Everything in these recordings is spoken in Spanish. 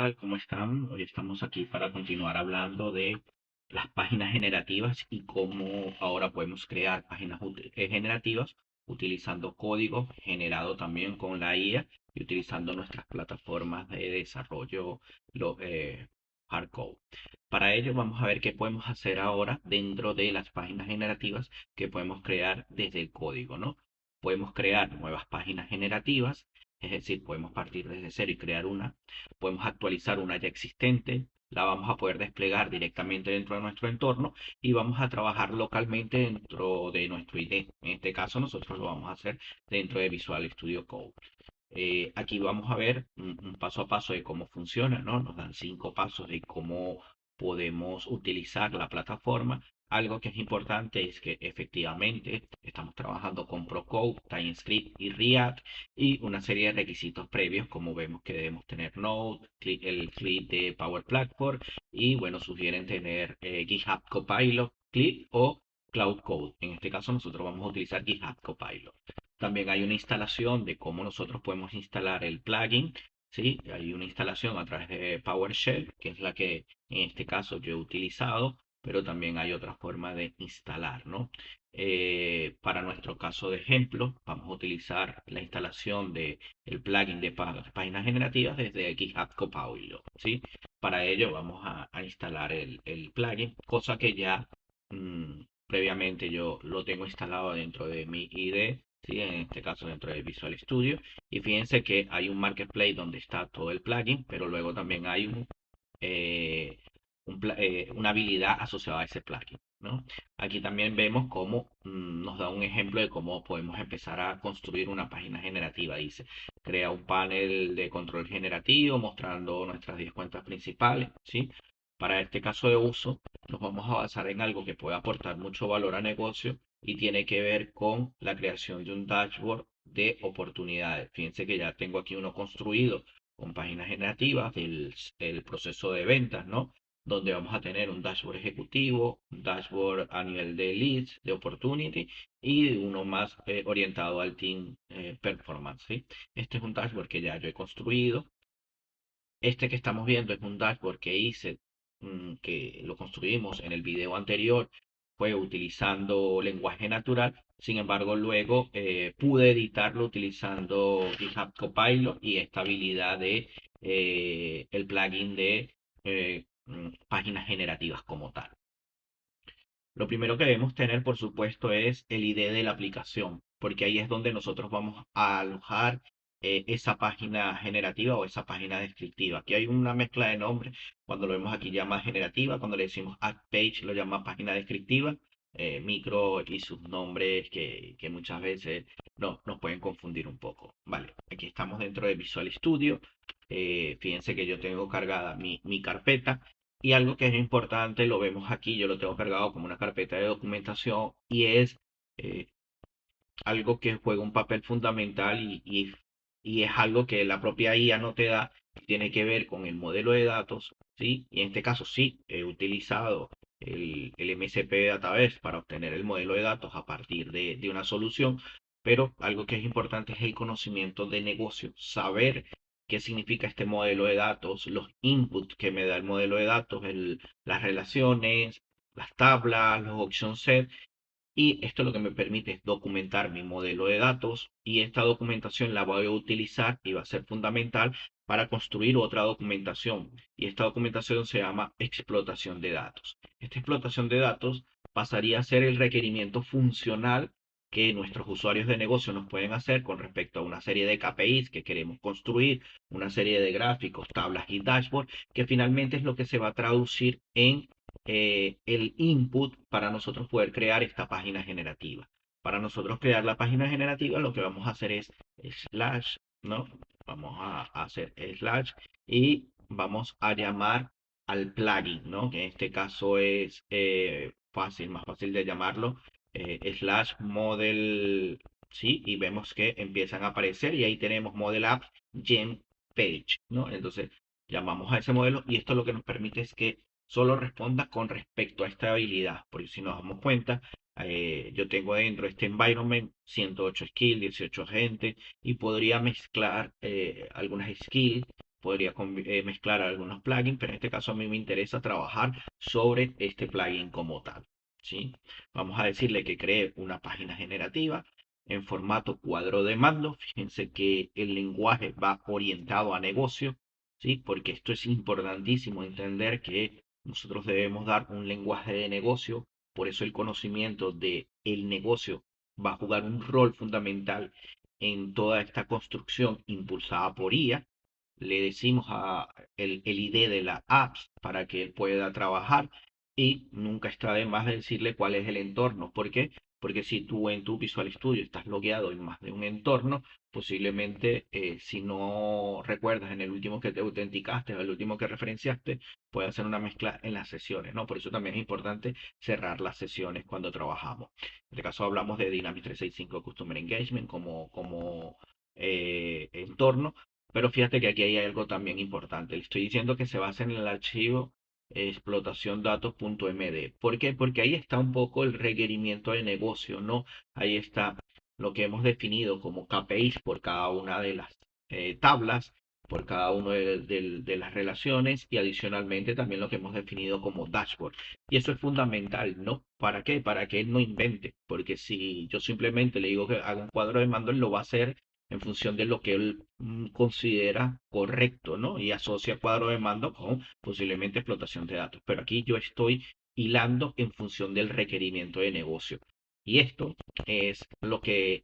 tal? ¿Cómo están? Hoy estamos aquí para continuar hablando de las páginas generativas y cómo ahora podemos crear páginas generativas utilizando código generado también con la IA y utilizando nuestras plataformas de desarrollo lo, eh, hardcode. Para ello vamos a ver qué podemos hacer ahora dentro de las páginas generativas que podemos crear desde el código, ¿no? Podemos crear nuevas páginas generativas, es decir, podemos partir desde cero y crear una. Podemos actualizar una ya existente, la vamos a poder desplegar directamente dentro de nuestro entorno y vamos a trabajar localmente dentro de nuestro IDE. En este caso nosotros lo vamos a hacer dentro de Visual Studio Code. Aquí vamos a ver un paso a paso de cómo funciona, ¿no? Nos dan 5 pasos de cómo podemos utilizar la plataforma. Algo que es importante es que efectivamente estamos trabajando con Procode, TypeScript y React y una serie de requisitos previos, como vemos que debemos tener Node, el clip de Power Platform y bueno, sugieren tener GitHub Copilot, clip o Cloud Code. En este caso nosotros vamos a utilizar GitHub Copilot. También hay una instalación de cómo nosotros podemos instalar el plugin, ¿sí? Hay una instalación a través de PowerShell, que es la que en este caso yo he utilizado, pero también hay otra forma de instalar, ¿no? Para nuestro caso de ejemplo, vamos a utilizar la instalación de el plugin de páginas generativas desde GitHub Copilot, ¿sí? Para ello vamos a instalar el plugin, cosa que ya previamente yo lo tengo instalado dentro de mi IDE, ¿sí? En este caso dentro de Visual Studio. Y fíjense que hay un marketplace donde está todo el plugin, pero luego también hay eh, una habilidad asociada a ese plugin, ¿no? Aquí también vemos cómo nos da un ejemplo de cómo podemos empezar a construir una página generativa. Dice, crea un panel de control generativo mostrando nuestras 10 cuentas principales, ¿sí? Para este caso de uso, nos vamos a basar en algo que puede aportar mucho valor al negocio y tiene que ver con la creación de un dashboard de oportunidades. Fíjense que ya tengo aquí uno construido con páginas generativas del proceso de ventas, ¿no? Donde vamos a tener un dashboard ejecutivo, un dashboard a nivel de leads, de opportunity y uno más orientado al team performance, ¿sí? Este es un dashboard que ya yo he construido. Este que estamos viendo es un dashboard que hice, que lo construimos en el video anterior, fue utilizando lenguaje natural. Sin embargo, luego pude editarlo utilizando GitHub Copilot y esta habilidad de el plugin de páginas generativas como tal. Lo primero que debemos tener, por supuesto, es el ID de la aplicación, porque ahí es donde nosotros vamos a alojar esa página generativa o esa página descriptiva. Aquí hay una mezcla de nombres. Cuando lo vemos aquí llama generativa, cuando le decimos add page lo llama página descriptiva. Micro y sus nombres que muchas veces nos pueden confundir un poco. Vale, aquí estamos dentro de Visual Studio. Fíjense que yo tengo cargada mi carpeta y algo que es importante, lo vemos aquí, yo lo tengo cargado como una carpeta de documentación y es eh, algo que juega un papel fundamental y es algo que la propia IA no te da, tiene que ver con el modelo de datos, ¿sí? Y en este caso sí, he utilizado el MSP Database para obtener el modelo de datos a partir de una solución, pero algo que es importante es el conocimiento de negocio, saber qué significa este modelo de datos, los inputs que me da el modelo de datos, las relaciones, las tablas, los option set, y esto lo que me permite es documentar mi modelo de datos y esta documentación la voy a utilizar y va a ser fundamental para construir otra documentación. Y esta documentación se llama explotación de datos. Esta explotación de datos pasaría a ser el requerimiento funcional que nuestros usuarios de negocio nos pueden hacer con respecto a una serie de KPIs que queremos construir, una serie de gráficos, tablas y dashboards, que finalmente es lo que se va a traducir en el input para nosotros poder crear esta página generativa. Para nosotros crear la página generativa, lo que vamos a hacer es slash, ¿no? Vamos a hacer slash y vamos a llamar al plugin, ¿no? Que en este caso es más fácil de llamarlo, slash model, ¿sí? Y vemos que empiezan a aparecer y ahí tenemos model app gem page, ¿no? Entonces llamamos a ese modelo y esto lo que nos permite es que solo responda con respecto a esta habilidad. Porque si nos damos cuenta, yo tengo dentro de este environment 108 skills, 18 agentes y podría mezclar algunas skills podría mezclar algunos plugins, pero en este caso a mí me interesa trabajar sobre este plugin como tal, ¿sí? Vamos a decirle que cree una página generativa en formato cuadro de mando. Fíjense que el lenguaje va orientado a negocio, ¿sí? Porque esto es importantísimo entender que nosotros debemos dar un lenguaje de negocio, por eso el conocimiento de el negocio va a jugar un rol fundamental en toda esta construcción impulsada por IA. Le decimos a el ID de la apps para que él pueda trabajar y nunca está de más decirle cuál es el entorno. ¿Por qué? Porque si tú en tu Visual Studio estás logueado en más de un entorno, posiblemente si no recuerdas en el último que te autenticaste o el último que referenciaste, puede hacer una mezcla en las sesiones, ¿no? Por eso también es importante cerrar las sesiones cuando trabajamos. En este caso hablamos de Dynamics 365 Customer Engagement como entorno, pero fíjate que aquí hay algo también importante. Le estoy diciendo que se basa en el archivo explotación-datos.md. ¿Por qué? Porque ahí está un poco el requerimiento de negocio, ¿no? Ahí está lo que hemos definido como KPIs por cada una de las tablas, por cada una de las relaciones y adicionalmente también lo que hemos definido como dashboard. Y eso es fundamental, ¿no? ¿Para qué? Para que él no invente, porque si yo simplemente le digo que haga un cuadro de mando, él lo va a hacer en función de lo que él considera correcto, ¿no? Y asocia cuadro de mando con posiblemente explotación de datos. Pero aquí yo estoy hilando en función del requerimiento de negocio. Y esto es lo que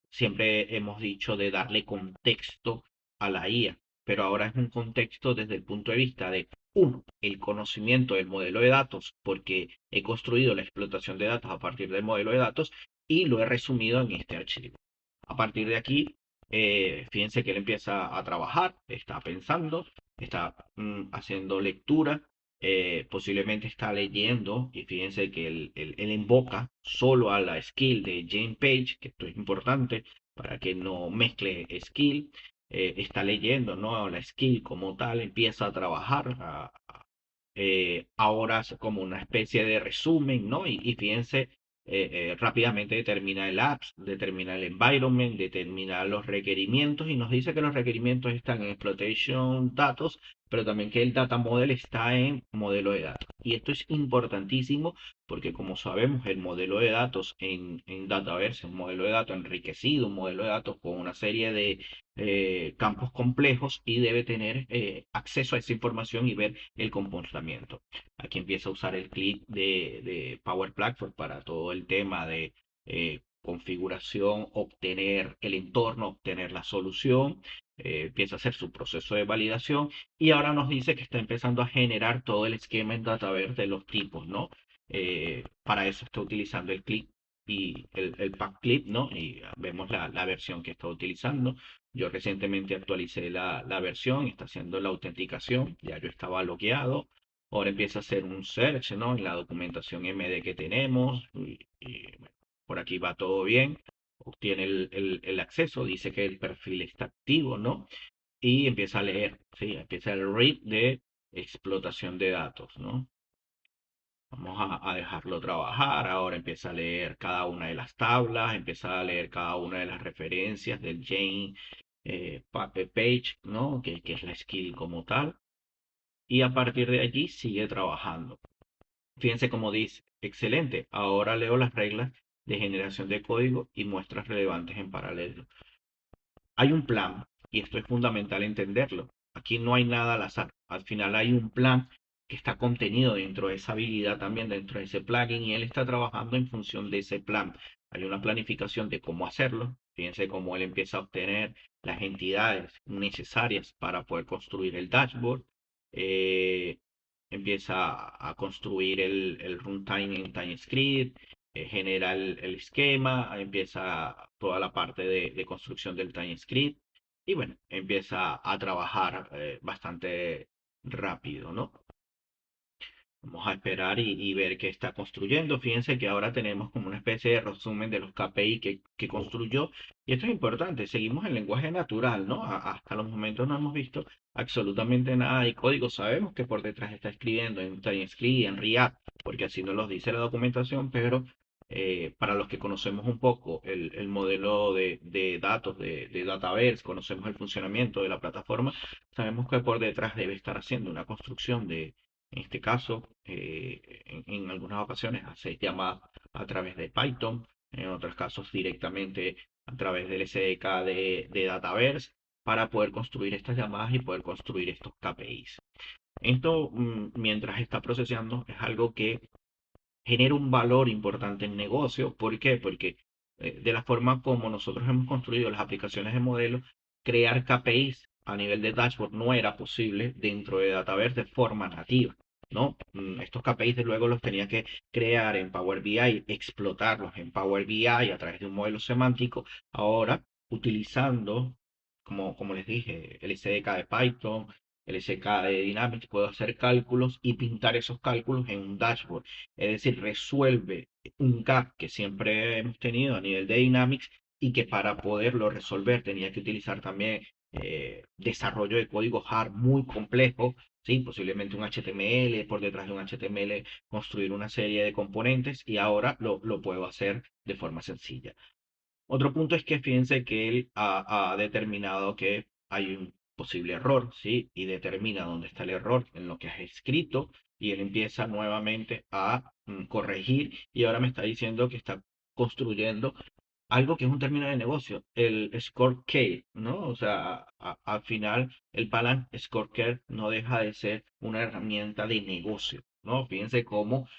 siempre hemos dicho de darle contexto a la IA, pero ahora es un contexto desde el punto de vista de, uno, el conocimiento del modelo de datos, porque he construido la explotación de datos a partir del modelo de datos y lo he resumido en este archivo. A partir de aquí, fíjense que él empieza a trabajar, está pensando, está haciendo lectura, posiblemente está leyendo, y fíjense que él invoca solo a la skill de Jane Page, que esto es importante para que no mezcle skill, está leyendo, ¿no? La skill como tal, empieza a trabajar, ahora hace como una especie de resumen, ¿no? Y fíjense, rápidamente determina el apps, determina el environment, determina los requerimientos y nos dice que los requerimientos están en exploitation datos, pero también que el data model está en modelo de datos. Y esto es importantísimo porque como sabemos, el modelo de datos en Dataverse es un modelo de datos enriquecido, un modelo de datos con una serie de campos complejos y debe tener acceso a esa información y ver el comportamiento. Aquí empieza a usar el clic de Power Platform para todo el tema de configuración, obtener el entorno, obtener la solución. Empieza a hacer su proceso de validación y ahora nos dice que está empezando a generar todo el esquema en Dataverse de los tipos, ¿no? Para eso está utilizando el clip y el pack clip, ¿no? Y vemos la versión que está utilizando. Yo recientemente actualicé la versión, está haciendo la autenticación, ya yo estaba logueado. Ahora empieza a hacer un search, ¿no? En la documentación MD que tenemos. Bueno, por aquí va todo bien. Obtiene el acceso, dice que el perfil está activo, ¿no? Y empieza a leer, ¿sí? Empieza el read de explotación de datos, ¿no? Vamos a dejarlo trabajar. Ahora empieza a leer cada una de las tablas, empieza a leer cada una de las referencias del Jane Page, ¿no? Que es la skill como tal. Y a partir de allí sigue trabajando. Fíjense cómo dice, excelente. Ahora leo las reglas de generación de código y muestras relevantes en paralelo. Hay un plan, y esto es fundamental entenderlo. Aquí no hay nada al azar. Al final hay un plan que está contenido dentro de esa habilidad también, dentro de ese plugin, y él está trabajando en función de ese plan. Hay una planificación de cómo hacerlo. Fíjense cómo él empieza a obtener las entidades necesarias para poder construir el dashboard. Eh, Empieza a construir el runtime en TimeScript, genera el esquema, empieza toda la parte de construcción del TimeScript y bueno, empieza a trabajar bastante rápido, ¿no? Vamos a esperar y ver qué está construyendo. Fíjense que ahora tenemos como una especie de resumen de los KPI que construyó. Y esto es importante. Seguimos en lenguaje natural, ¿no? Hasta los momentos no hemos visto absolutamente nada de código. Sabemos que por detrás está escribiendo en TypeScript y en React, porque así nos lo dice la documentación, pero Para los que conocemos un poco el modelo de datos de Dataverse, conocemos el funcionamiento de la plataforma, sabemos que por detrás debe estar haciendo una construcción en este caso, en algunas ocasiones hace llamadas a través de Python, en otros casos directamente a través del SDK de Dataverse, para poder construir estas llamadas y poder construir estos KPIs. Esto, mientras está procesando, es algo que genera un valor importante en negocio. ¿Por qué? Porque de la forma como nosotros hemos construido las aplicaciones de modelo, crear KPIs a nivel de dashboard no era posible dentro de Dataverse de forma nativa, ¿no? Estos KPIs de luego los tenía que crear en Power BI, explotarlos en Power BI a través de un modelo semántico. Ahora, utilizando, como les dije, el SDK de Python, el SDK de Dynamics, puedo hacer cálculos y pintar esos cálculos en un dashboard. Es decir, resuelve un gap que siempre hemos tenido a nivel de Dynamics y que para poderlo resolver tenía que utilizar también desarrollo de código hard muy complejo, ¿sí? Posiblemente un HTML, por detrás de un HTML construir una serie de componentes y ahora lo puedo hacer de forma sencilla. Otro punto es que fíjense que él ha determinado que hay un posible error, ¿sí? Y determina dónde está el error en lo que has escrito y él empieza nuevamente a corregir y ahora me está diciendo que está construyendo algo que es un término de negocio, el scorecard, ¿no? O sea, al final el Balance Scorecard no deja de ser una herramienta de negocio, ¿no? Fíjense cómo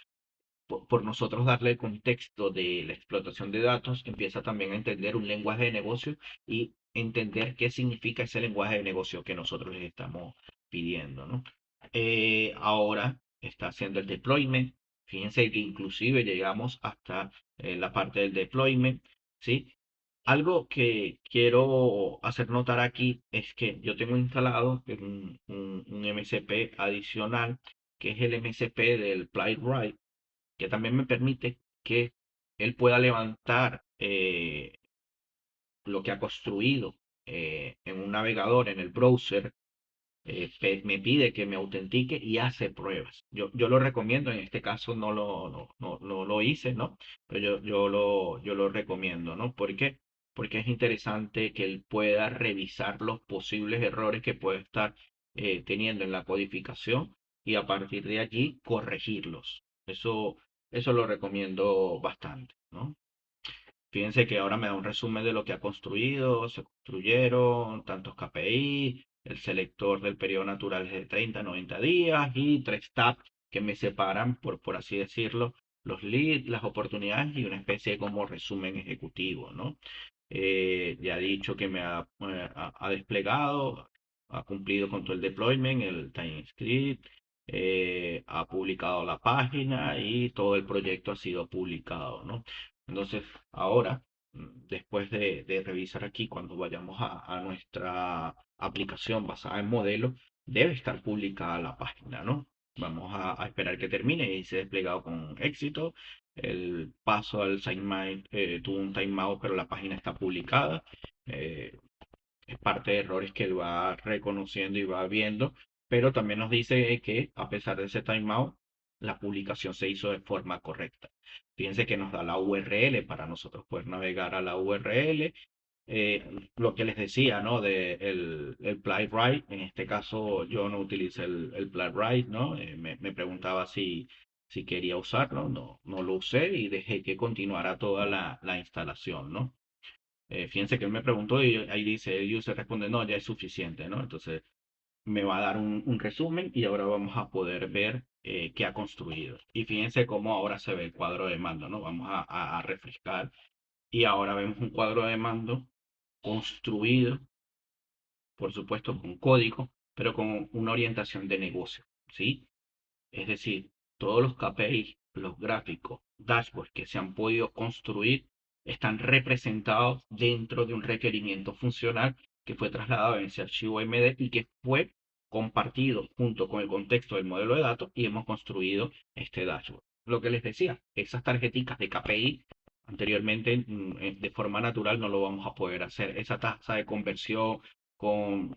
por nosotros darle el contexto de la explotación de datos, empieza también a entender un lenguaje de negocio y entender qué significa ese lenguaje de negocio que nosotros les estamos pidiendo, ¿no? Ahora está haciendo el deployment. Fíjense que inclusive llegamos hasta la parte del deployment, ¿sí? Algo que quiero hacer notar aquí es que yo tengo instalado un MCP adicional, que es el MCP del Playwright, que también me permite que él pueda levantar lo que ha construido en un navegador, en el browser, me pide que me autentique y hace pruebas. Yo lo recomiendo, en este caso no lo hice, ¿no? Pero yo lo recomiendo, ¿no? ¿Por qué? Porque es interesante que él pueda revisar los posibles errores que puede estar teniendo en la codificación y a partir de allí corregirlos. Eso lo recomiendo bastante, ¿no? Fíjense que ahora me da un resumen de lo que ha construido, se construyeron tantos KPI, el selector del periodo natural es de 30 a 90 días y tres tabs que me separan, por así decirlo, los leads, las oportunidades y una especie de como resumen ejecutivo, ¿no? Ya ha dicho que ha desplegado, ha cumplido con todo el deployment, el TimeScript, ha publicado la página y todo el proyecto ha sido publicado, ¿no? Entonces, ahora, después de revisar aquí, cuando vayamos a nuestra aplicación basada en modelo, debe estar publicada la página, ¿no? Vamos a esperar que termine y se ha desplegado con éxito. El paso al timeout tuvo un timeout, pero la página está publicada. Eh, es parte de errores que él va reconociendo y va viendo, pero también nos dice que a pesar de ese timeout, la publicación se hizo de forma correcta. Fíjense que nos da la URL para nosotros poder navegar a la URL. Lo que les decía, ¿no? De el Playwright, en este caso yo no utilicé el Playwright, ¿no? Me preguntaba si quería usarlo, no lo usé y dejé que continuara toda la instalación, ¿no? Fíjense que él me preguntó y ahí dice, el user responde, no, ya es suficiente, ¿no? Entonces me va a dar un resumen y ahora vamos a poder ver qué ha construido. Y fíjense cómo ahora se ve el cuadro de mando, ¿no? Vamos a refrescar y ahora vemos un cuadro de mando construido, por supuesto, con código, pero con una orientación de negocio, ¿sí? Es decir, todos los KPIs, los gráficos, dashboards que se han podido construir están representados dentro de un requerimiento funcional que fue trasladado en ese archivo MD y que fue compartido junto con el contexto del modelo de datos y hemos construido este dashboard. Lo que les decía, esas tarjeticas de KPI anteriormente de forma natural no lo vamos a poder hacer. Esa tasa de conversión con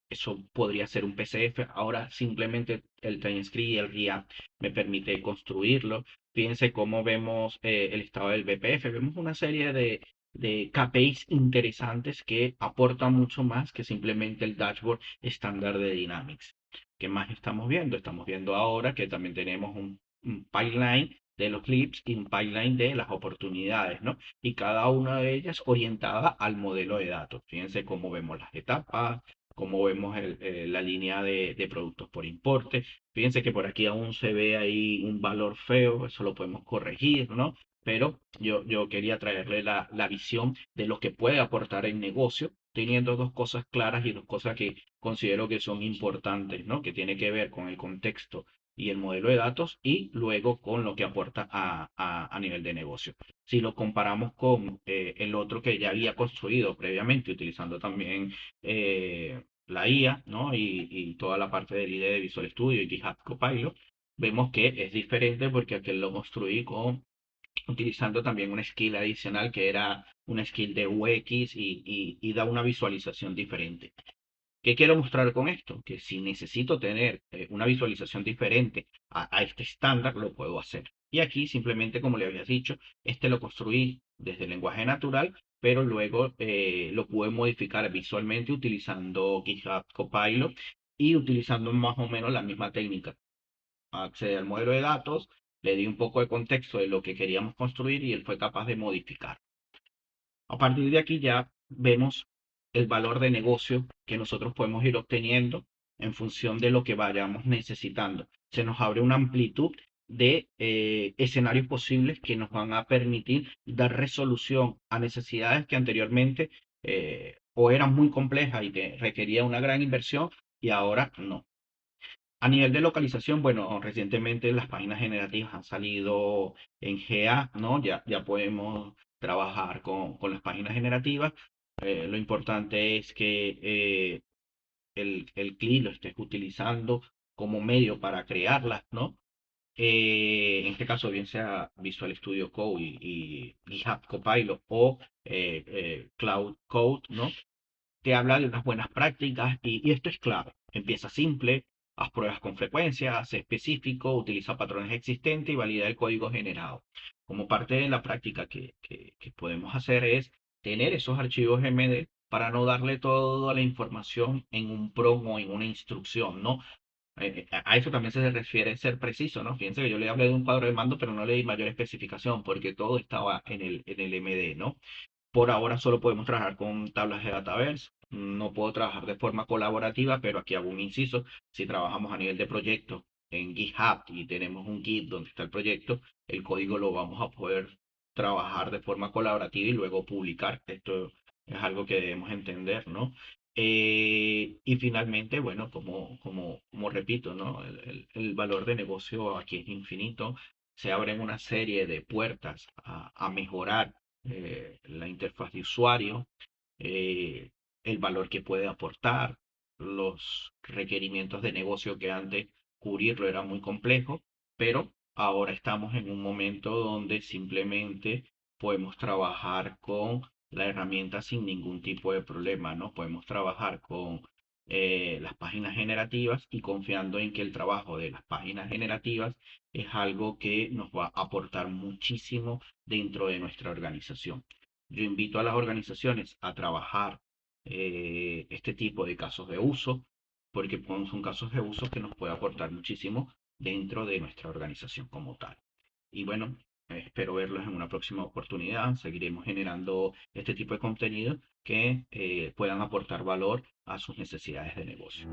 eso podría ser un PCF. Ahora simplemente el TimeScript y el React me permite construirlo. Fíjense cómo vemos el estado del BPF. Vemos una serie de KPIs interesantes que aportan mucho más que simplemente el dashboard estándar de Dynamics. ¿Qué más estamos viendo? Estamos viendo ahora que también tenemos un pipeline de los leads y un pipeline de las oportunidades, ¿no? Y cada una de ellas orientada al modelo de datos. Fíjense cómo vemos las etapas, cómo vemos la línea de productos por importe. Fíjense que por aquí aún se ve ahí un valor feo, eso lo podemos corregir, ¿no? Pero yo quería traerle la visión de lo que puede aportar el negocio, teniendo dos cosas claras y dos cosas que considero que son importantes, ¿no? Que tiene que ver con el contexto y el modelo de datos y luego con lo que aporta a nivel de negocio. Si lo comparamos con el otro que ya había construido previamente, utilizando también la IA, ¿no? Y toda la parte del IDE de Visual Studio y GitHub Copilot, vemos que es diferente porque aquel lo construí utilizando también una skill adicional que era una skill de UX y da una visualización diferente. ¿Qué quiero mostrar con esto? Que si necesito tener una visualización diferente a este estándar, lo puedo hacer. Y aquí simplemente, como le había dicho, este lo construí desde el lenguaje natural, pero luego lo pude modificar visualmente utilizando GitHub Copilot y utilizando más o menos la misma técnica. Accedí al modelo de datos, le di un poco de contexto de lo que queríamos construir y él fue capaz de modificar. A partir de aquí ya vemos el valor de negocio que nosotros podemos ir obteniendo en función de lo que vayamos necesitando. Se nos abre una amplitud de escenarios posibles que nos van a permitir dar resolución a necesidades que anteriormente o eran muy complejas y que requería una gran inversión y ahora no. A nivel de localización, bueno, recientemente las páginas generativas han salido en GA, ¿no? Ya podemos trabajar con las páginas generativas. Lo importante es que el CLI lo estés utilizando como medio para crearlas, ¿no? En este caso, bien sea Visual Studio Code y GitHub Copilot o Cloud Code, ¿no? Te habla de unas buenas prácticas y esto es clave. Empieza simple, haz pruebas con frecuencia, sé específico, utiliza patrones existentes y valida el código generado. Como parte de la práctica que podemos hacer es tener esos archivos MD para no darle toda la información en un promo, en una instrucción, ¿no? A eso también se refiere ser preciso, ¿no? Fíjense que yo le hablé de un cuadro de mando, pero no le di mayor especificación porque todo estaba en el MD, ¿no? Por ahora solo podemos trabajar con tablas de Dataverse. No puedo trabajar de forma colaborativa, pero aquí hago un inciso. Si trabajamos a nivel de proyecto en GitHub y tenemos un Git donde está el proyecto, el código lo vamos a poder trabajar de forma colaborativa y luego publicar. Esto es algo que debemos entender, ¿no? Y finalmente, bueno, como repito, ¿no? El valor de negocio aquí es infinito. Se abren una serie de puertas a mejorar la interfaz de usuario, eh, el valor que puede aportar, los requerimientos de negocio que antes cubrirlo era muy complejo, pero ahora estamos en un momento donde simplemente podemos trabajar con la herramienta sin ningún tipo de problema, ¿no? Podemos trabajar con las páginas generativas y confiando en que el trabajo de las páginas generativas es algo que nos va a aportar muchísimo dentro de nuestra organización. Yo invito a las organizaciones a trabajar este tipo de casos de uso, porque son casos de uso que nos puede aportar muchísimo dentro de nuestra organización como tal. Y bueno, espero verlos en una próxima oportunidad. Seguiremos generando este tipo de contenido que puedan aportar valor a sus necesidades de negocio.